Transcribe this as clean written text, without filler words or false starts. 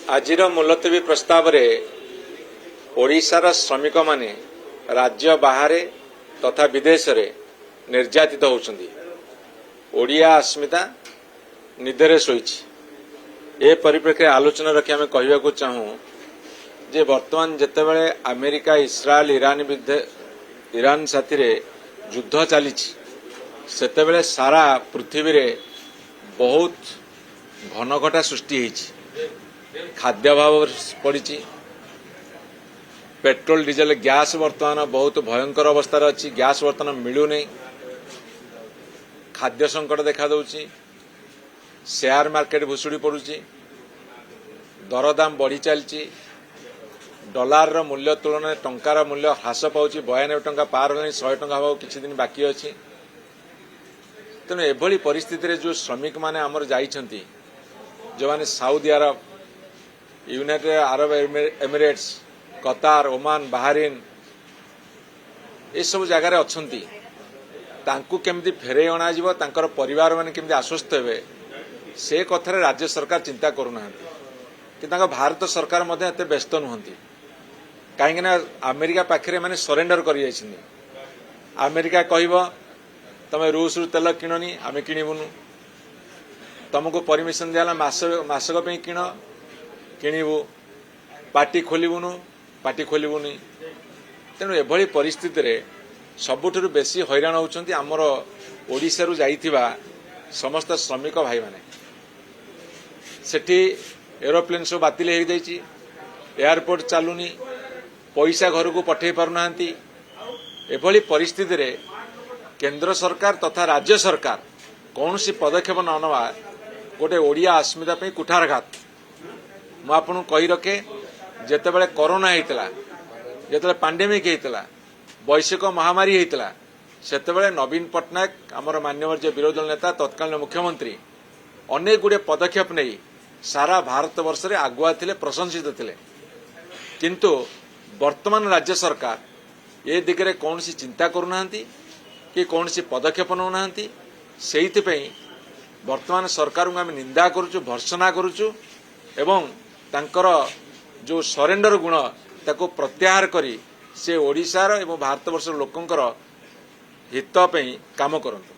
आजिर मुलतवी प्रस्ताव रे ओडिशार श्रमिक माने राज्य बाहर तथा विदेश रे निर्यातित होउछंदी। ओडिया अस्मिता निधरे शोइछि। ए परिप्रेक्षी आलोचना रखी आम कहवाक चाहूँ जे वर्तमान जेतेबेले अमेरिका इस्राएल ईरान साथी रे युद्ध चली सेतेबेले सारा पृथ्वी रे बहुत घनघटा सृष्टि होइछि। खाद्य अभाव पड़ी, पेट्रोल डीजेल गैस वर्तमान बहुत भयंकर अवस्था अच्छी। गैस वर्तमान मिलूनी, खाद्य संकट देखा दौची, शेयर मार्केट भुसुड़ी पड़ुची, दरदाम बढ़ी चलची, डॉलर मूल्य तुलन में टंकार मूल्य ह्रास पाउची। 92 टंका पार हो 100 टंका हवा किछि दिन बाकी अच्छी। तेणु एभली परिस्थिति रे जो श्रमिक माने आमर जाइछंती, जो माने सऊदी अरब, यूनाइटेड अरब एमिरेट्स, कतार, ओमान, बाहरीन ये सब जगार अच्छी, तांकू केमती फेरे अणा जीवो, तांकर परिवार माने केमती आश्वस्त हेबे से कथारे राज्य सरकार चिंता करूना कि भारत सरकार मध्य एते व्यस्त नुहंती। कहीं अमेरिका पाखे माने सरेंडर कर जाइछिंदी। अमेरिका कहब तमे रूस रु तेल किणनी, आमे किणुनु, तुमको परमिशन दिया मासक पे किण, किणु, पार्टी खोलबुनु, पार्टी खोलबुनि। तेणु एभली परिस्थिति रे सबुठु बेसी हैरान होउछंती आमर ओडिशा रु जाइथिबा समस्त श्रमिक भाई माने। सेठी एरोप्लेन सब बातिल हो जाइछि, एयरपोर्ट चालुनी, पैसा घर को पठे पारुनाहांती। एभली परिस्थिति रे केंद्र सरकार तथा राज्य सरकार कौन सी पदक्षेप न नवा गोटे ओडिया अस्मिता पे कुठारघात। मु आपन कही रखे, जेतेबेले कोरोना होइतला, जेतेबेले पैंडेमिक होइतला, वैश्विक महामारी होइतला, सेतेबेले नवीन पट्टनायक आमर मान्यवर जे विरोधी दल नेता तत्कालीन मुख्यमंत्री अनेक गुड़े पदक्षेप नहीं सारा भारत वर्ष रे आगुआ थिले, प्रशंसित थिले। किंतु वर्तमान राज्य सरकार ए दिगरे कौन सी चिंता करूनाहांती कि कौन सी पदक्षेप नौनाहांती। सेइथिपई वर्तमान सरकार को आम निंदा करुचु, भर्सना करुचु एवं तांकर जो सरेंडर गुण ताको प्रत्याहार करी से ओडिशार एवं भारतवर्ष लोकंकर हित पई काम करंतु।